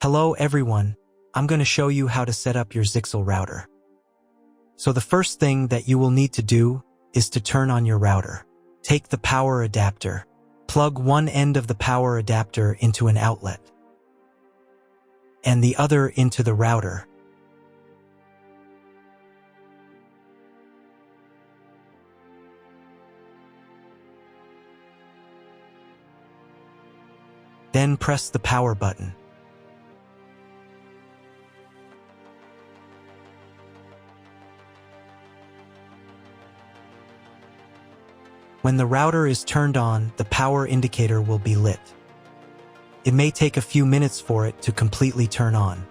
Hello everyone, I'm going to show you how to set up your Zyxel router. So the first thing that you will need to do is to turn on your router. Take the power adapter. Plug one end of the power adapter into an outlet and the other into the router. Then press the power button. When the router is turned on, the power indicator will be lit. It may take a few minutes for it to completely turn on.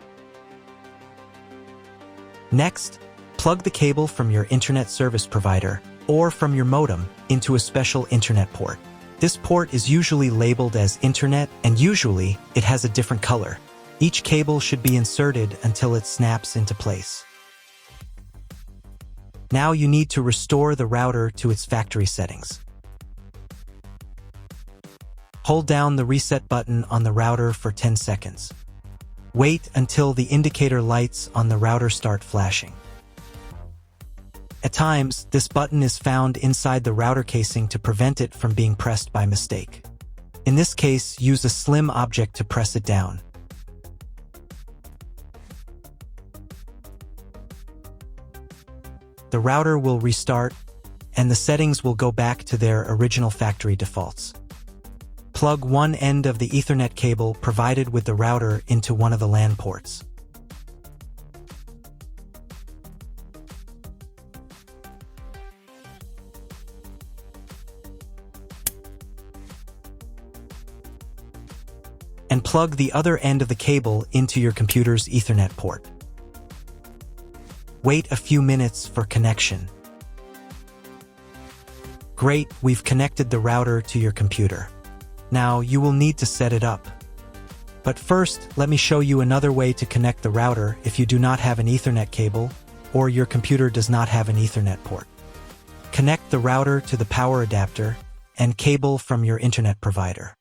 Next, plug the cable from your internet service provider or from your modem into a special internet port. This port is usually labeled as Internet, and usually it has a different color. Each cable should be inserted until it snaps into place. Now you need to restore the router to its factory settings. Hold down the reset button on the router for 10 seconds. Wait until the indicator lights on the router start flashing. At times, this button is found inside the router casing to prevent it from being pressed by mistake. In this case, use a slim object to press it down. The router will restart, and the settings will go back to their original factory defaults. Plug one end of the Ethernet cable provided with the router into one of the LAN ports. And plug the other end of the cable into your computer's Ethernet port. Wait a few minutes for connection. Great, we've connected the router to your computer. Now you will need to set it up. But first, let me show you another way to connect the router if you do not have an Ethernet cable or your computer does not have an Ethernet port. Connect the router to the power adapter and cable from your internet provider.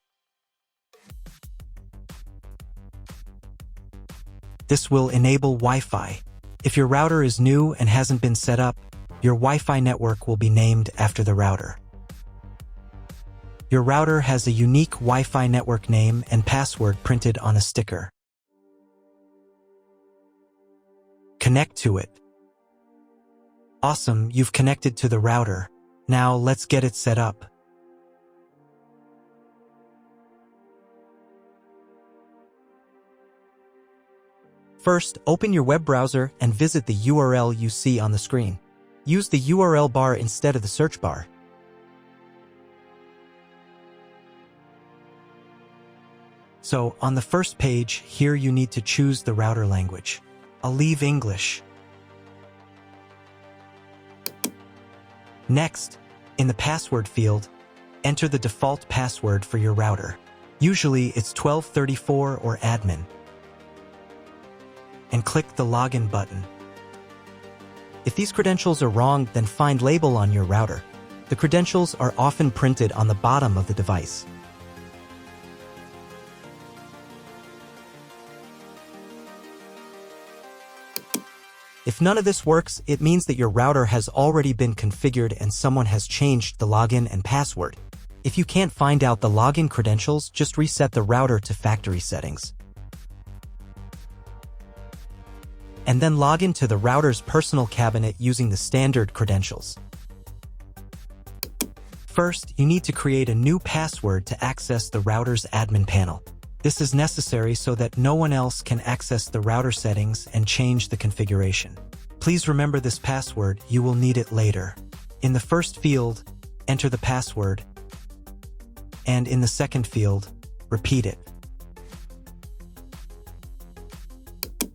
This will enable Wi-Fi. If your router is new and hasn't been set up, your Wi-Fi network will be named after the router. Your router has a unique Wi-Fi network name and password printed on a sticker. Connect to it. Awesome, you've connected to the router. Now let's get it set up. First, open your web browser and visit the URL you see on the screen. Use the URL bar instead of the search bar. So, on the first page, here you need to choose the router language. I'll leave English. Next, in the password field, enter the default password for your router. Usually it's 1234 or admin. And click the login button. If these credentials are wrong, then find label on your router. The credentials are often printed on the bottom of the device. If none of this works, it means that your router has already been configured and someone has changed the login and password. If you can't find out the login credentials, just reset the router to factory settings. And then log into the router's personal cabinet using the standard credentials. First, you need to create a new password to access the router's admin panel. This is necessary so that no one else can access the router settings and change the configuration. Please remember this password, you will need it later. In the first field, enter the password, and in the second field, repeat it.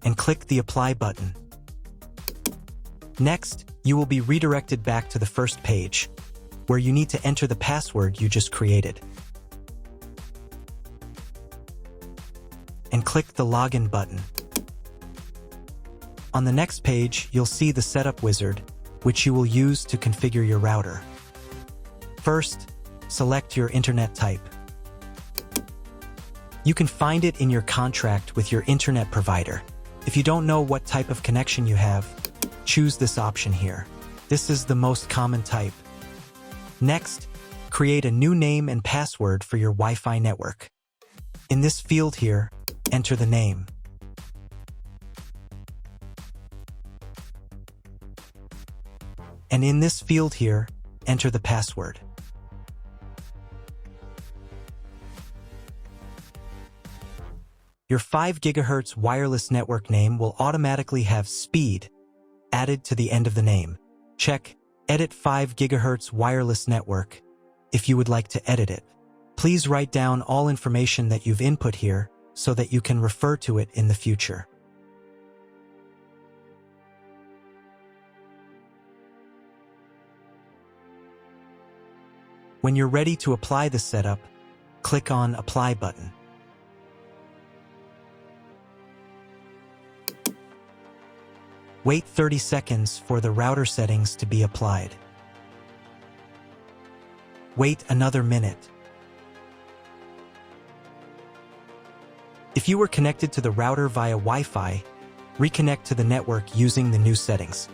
And click the Apply button. Next, you will be redirected back to the first page, where you need to enter the password you just created. And click the Login button. On the next page, you'll see the Setup wizard, which you will use to configure your router. First, select your internet type. You can find it in your contract with your internet provider. If you don't know what type of connection you have, choose this option here. This is the most common type. Next, create a new name and password for your Wi-Fi network. In this field here, enter the name. And in this field here, enter the password. Your 5 GHz wireless network name will automatically have speed added to the end of the name. Check Edit 5 GHz wireless network if you would like to edit it. Please write down all information that you've input here so that you can refer to it in the future. When you're ready to apply the setup, click on Apply button. Wait 30 seconds for the router settings to be applied. Wait another minute. If you were connected to the router via Wi-Fi, reconnect to the network using the new settings.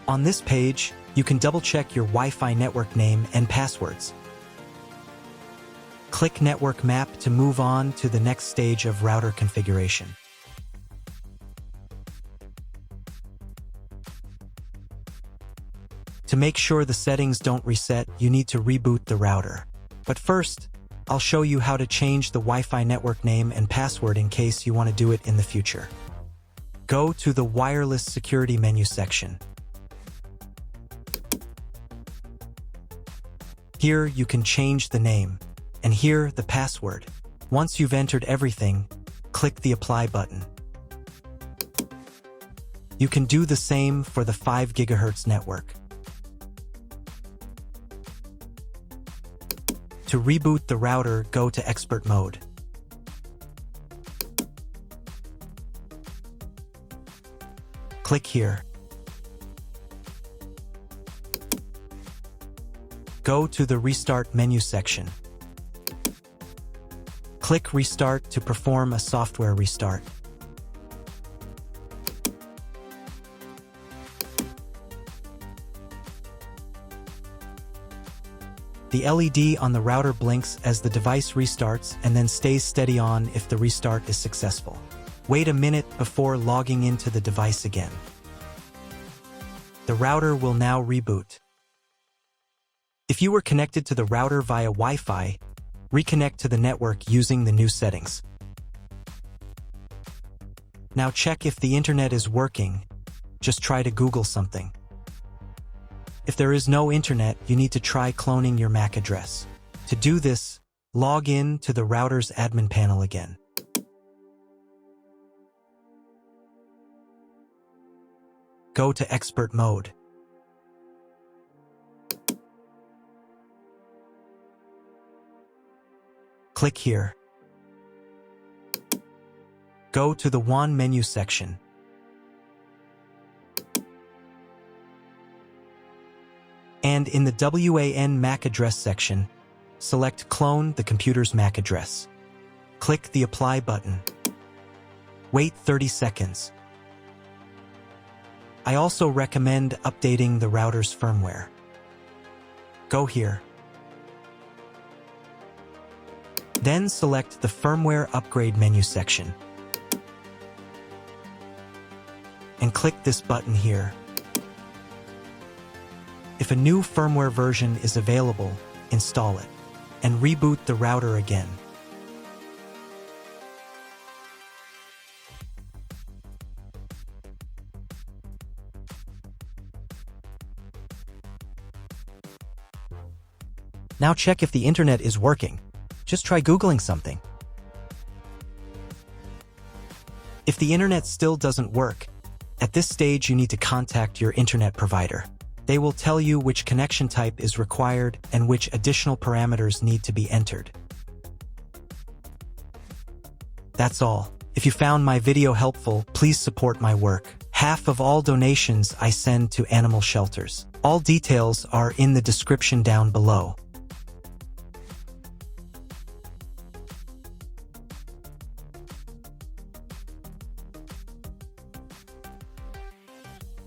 On this page, you can double-check your Wi-Fi network name and passwords. Click Network Map to move on to the next stage of router configuration. To make sure the settings don't reset, you need to reboot the router. But first, I'll show you how to change the Wi-Fi network name and password in case you want to do it in the future. Go to the Wireless Security menu section. Here you can change the name, and here the password. Once you've entered everything, click the Apply button. You can do the same for the 5 GHz network. To reboot the router, go to Expert Mode. Click here. Go to the Restart menu section. Click Restart to perform a software restart. The LED on the router blinks as the device restarts and then stays steady on if the restart is successful. Wait a minute before logging into the device again. The router will now reboot. If you were connected to the router via Wi-Fi, reconnect to the network using the new settings. Now check if the internet is working. Just try to Google something. If there is no internet, you need to try cloning your MAC address. To do this, log in to the router's admin panel again. Go to Expert Mode. Click here. Go to the WAN menu section. And in the WAN MAC address section, select Clone the computer's MAC address. Click the Apply button. Wait 30 seconds. I also recommend updating the router's firmware. Go here. Then select the Firmware Upgrade menu section. And click this button here. If a new firmware version is available, install it, and reboot the router again. Now check if the internet is working. Just try Googling something. If the internet still doesn't work, at this stage you need to contact your internet provider. They will tell you which connection type is required and which additional parameters need to be entered. That's all. If you found my video helpful, please support my work. Half of all donations I send to animal shelters. All details are in the description down below.